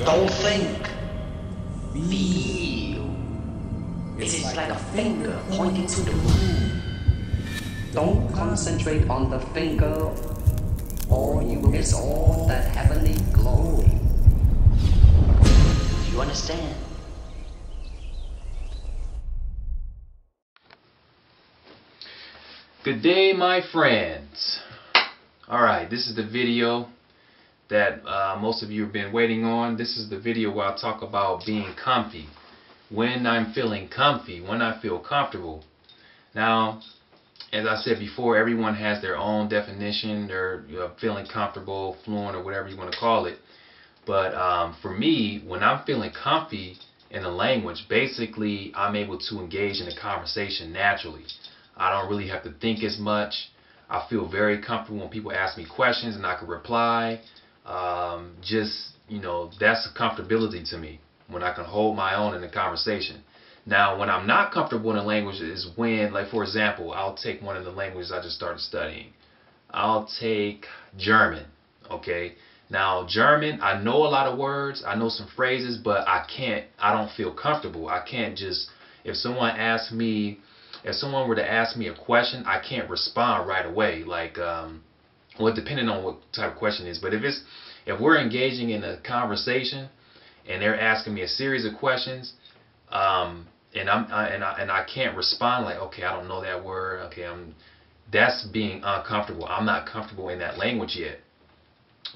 Don't think. Feel. It is like a finger pointing to the moon. Don't concentrate on the finger, or you will miss all the heavenly glory. Do you understand? Good day, my friends. Alright, this is the video that most of you have been waiting on. This is the video where I talk about being comfy. When I'm feeling comfy, when I feel comfortable. Now, as I said before, everyone has their own definition. They're feeling comfortable, fluent, or whatever you want to call it. But for me, when I'm feeling comfy in a language, basically I'm able to engage in a conversation naturally. I don't really have to think as much. I feel very comfortable when people ask me questions and I can reply. That's a comfortability to me, when I can hold my own in a conversation. Now, when I'm not comfortable in a language is when, like for example, I'll take one of the languages I just started studying. I'll take German, okay? Now, German, I know a lot of words, I know some phrases, but I don't feel comfortable. I can't just, if someone were to ask me a question, I can't respond right away. Like, depending on what type of question it is. But if we're engaging in a conversation and they're asking me a series of questions, and I can't respond, like, okay, I don't know that word. Okay, that's being uncomfortable. I'm not comfortable in that language yet.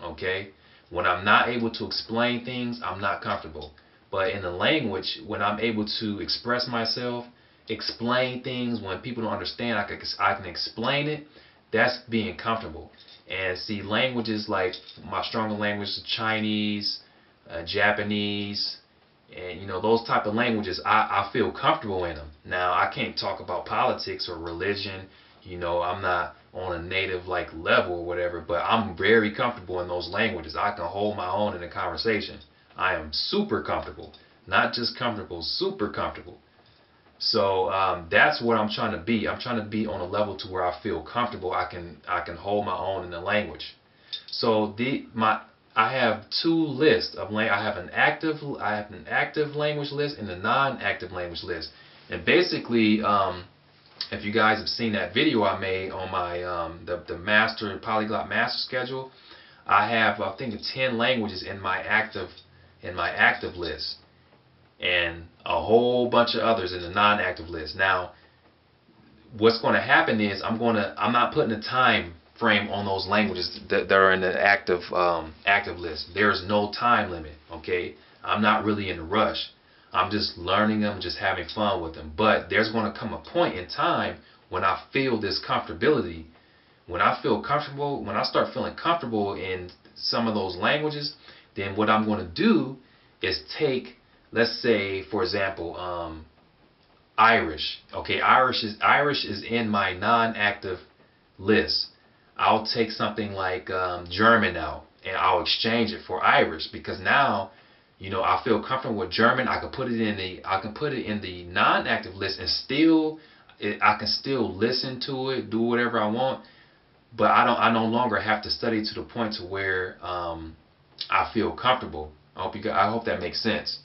Okay, when I'm not able to explain things, I'm not comfortable. But in the language, when I'm able to express myself, explain things, when people don't understand, I can explain it. That's being comfortable. And see, languages like my stronger languages, Chinese, Japanese, and those type of languages, I feel comfortable in them. Now, I can't talk about politics or religion. I'm not on a native level or whatever, but I'm very comfortable in those languages. I can hold my own in a conversation. I am super comfortable, not just comfortable, super comfortable. So that's what I'm trying to be. I'm trying to be on a level to where I feel comfortable. I can hold my own in the language. So I have two lists of language. I have an active language list and a non-active language list. And basically, if you guys have seen that video I made on my the polyglot master schedule, I have, I think, 10 languages in my active list, and a whole bunch of others in the non-active list. Now, what's going to happen is I'm not putting a time frame on those languages that are in the active list. There's no time limit. Okay, I'm not really in a rush. I'm just learning them, just having fun with them. But there's going to come a point in time when I feel this comfortability. When I feel comfortable, when I start feeling comfortable in some of those languages, then what I'm going to do is take, let's say, for example, Irish. Okay, Irish is in my non-active list. I'll take something like German out, and I'll exchange it for Irish, because now, I feel comfortable with German. I can put it in the non-active list, and I can still listen to it, do whatever I want, but I no longer have to study to the point to where I feel comfortable. I hope that makes sense.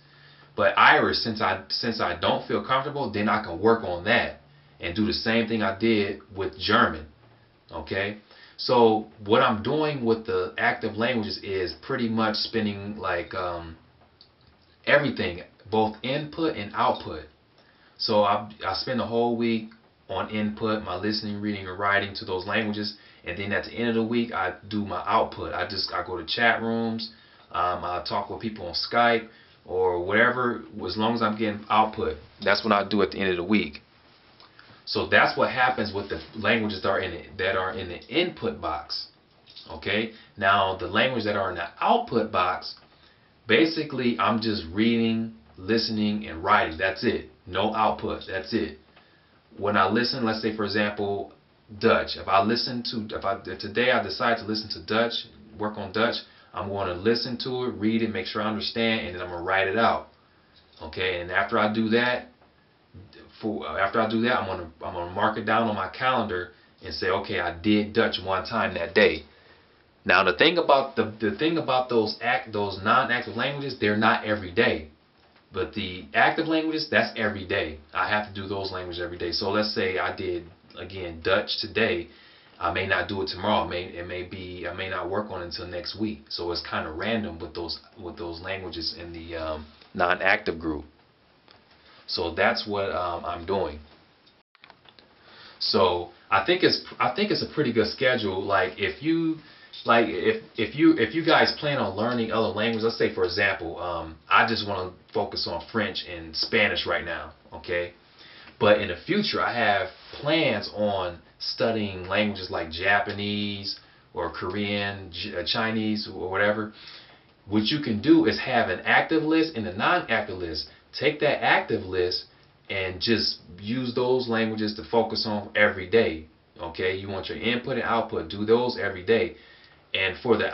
But Irish, since I don't feel comfortable, then I can work on that and do the same thing I did with German. Okay? So what I'm doing with the active languages is pretty much spending everything, both input and output. So I spend the whole week on input, my listening, reading, and writing to those languages, and then at the end of the week I do my output. I go to chat rooms, I talk with people on Skype or whatever, as long as I'm getting output. That's what I do at the end of the week. So that's what happens with the languages that are in the input box. Okay? Now, the languages that are in the output box, basically I'm just reading, listening, and writing. That's it. No output. That's it. When I listen, let's say for example, Dutch. If today I decide to listen to Dutch, work on Dutch, I'm going to listen to it, read it, make sure I understand, and then I'm going to write it out. Okay? And after I do that, I'm gonna mark it down on my calendar and say, okay, I did Dutch one time that day. Now the thing about those non-active languages, they're not every day. But the active languages, that's every day. I have to do those languages every day. So let's say I did, again, Dutch today. I may not do it tomorrow. I may not work on it until next week. So it's kind of random with those languages in the non-active group. So that's what I'm doing. So I think it's a pretty good schedule. Like if you guys plan on learning other languages, let's say for example, I just want to focus on French and Spanish right now, okay? But in the future, I have plans on studying languages like Japanese or Korean, Chinese, or whatever. What you can do is have an active list and a non-active list. Take that active list and just use those languages to focus on every day. Okay, you want your input and output. Do those every day. And for the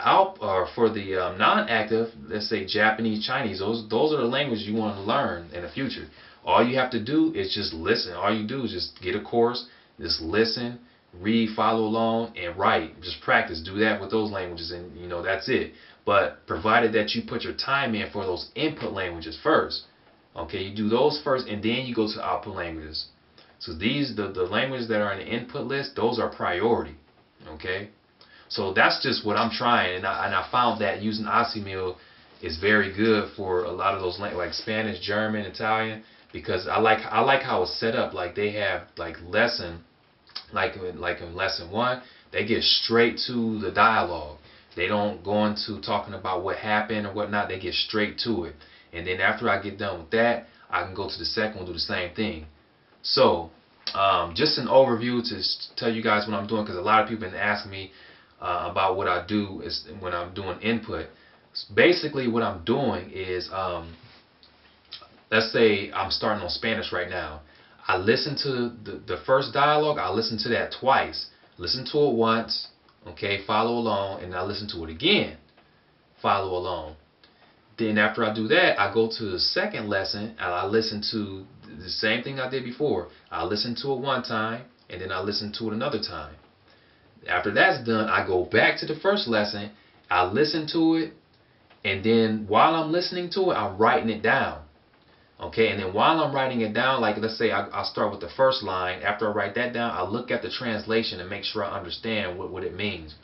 non-active, let's say Japanese, Chinese, those are the languages you want to learn in the future. All you have to do is just listen. All you do is just get a course, just listen, read, follow along, and write. Just practice. Do that with those languages, and that's it. But provided that you put your time in for those input languages first. Okay, you do those first, and then you go to output languages. So the languages that are in the input list, those are priority. Okay, so that's just what I'm trying, and I found that using Oxymil is very good for a lot of those languages, like Spanish, German, Italian, because I like how it's set up. Like they have like in lesson 1, they get straight to the dialogue. They don't go into talking about what happened or whatnot. They get straight to it. And then after I get done with that, I can go to the second one, do the same thing. So, just an overview to tell you guys what I'm doing, because a lot of people have been asking me about what I do when I'm doing input. Basically, what I'm doing is, let's say I'm starting on Spanish right now. I listen to the first dialogue. I listen to that twice. Listen to it once, okay, follow along, and I listen to it again, follow along. Then after I do that, I go to the second lesson, and I listen to the same thing I did before. I listen to it one time, and then I listen to it another time. After that's done, I go back to the first lesson, I listen to it, and then while I'm listening to it, I'm writing it down. Okay, and then while I'm writing it down, like let's say I start with the first line. After I write that down, I look at the translation and make sure I understand what it means.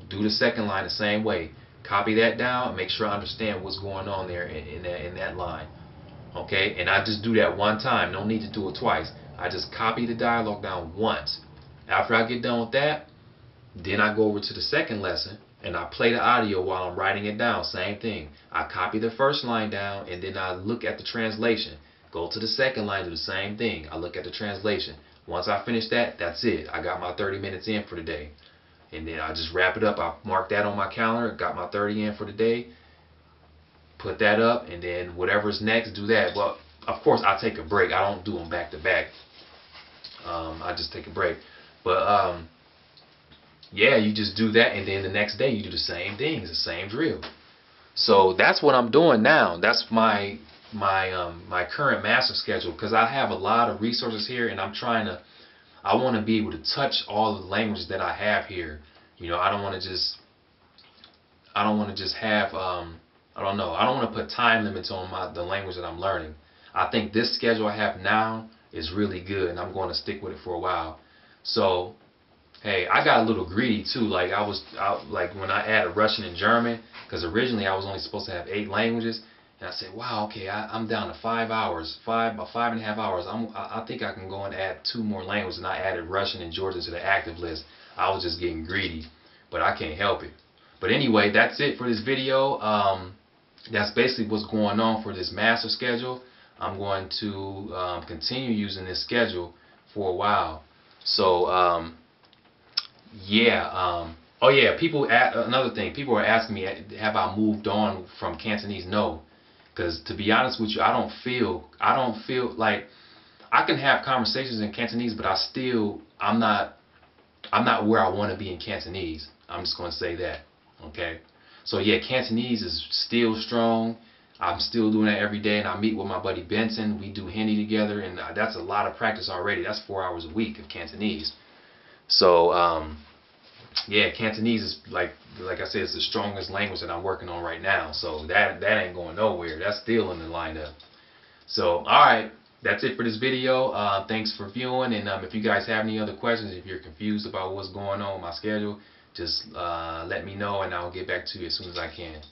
Do the second line the same way. Copy that down and make sure I understand what's going on there in that line. Okay, and I just do that one time. No need to do it twice. I just copy the dialogue down once. After I get done with that, then I go over to the second lesson and I play the audio while I'm writing it down. Same thing. I copy the first line down and then I look at the translation. Go to the second line, do the same thing. I look at the translation. Once I finish that, that's it. I got my 30 minutes in for the day. And then I just wrap it up. I mark that on my calendar. Got my 30 in for the day. Put that up, and then whatever's next, do that. Well, of course, I take a break. I don't do them back to back. I just take a break. But yeah, you just do that, and then the next day you do the same thing. It's the same drill. So that's what I'm doing now. That's my current master schedule, because I have a lot of resources here, and I want to be able to touch all the languages that I have here. I don't want to just have I don't want to put time limits on the language that I'm learning. I think this schedule I have now is really good, and I'm going to stick with it for a while. So, hey, I got a little greedy too. Like like when I added Russian and German, because originally I was only supposed to have 8 languages. And I said, wow, okay, I'm down to 5 hours, about 5.5 hours. I think I can go and add 2 more languages, and I added Russian and Georgian to the active list. I was just getting greedy, but I can't help it. But anyway, that's it for this video. That's basically what's going on for this master schedule. I'm going to continue using this schedule for a while. So, yeah. Oh yeah, another thing, people are asking me, have I moved on from Cantonese? No. Because to be honest with you, I don't feel like I can have conversations in Cantonese, but I'm not where I want to be in Cantonese. I'm just going to say that. Okay. So yeah, Cantonese is still strong. I'm still doing that every day, and I meet with my buddy Benson. We do Hindi together, and that's a lot of practice already. That's 4 hours a week of Cantonese. So yeah, Cantonese is like I said, it's the strongest language that I'm working on right now. So that ain't going nowhere. That's still in the lineup. So alright, that's it for this video. Thanks for viewing, and if you guys have any other questions, if you're confused about what's going on with my schedule, just let me know and I'll get back to you as soon as I can.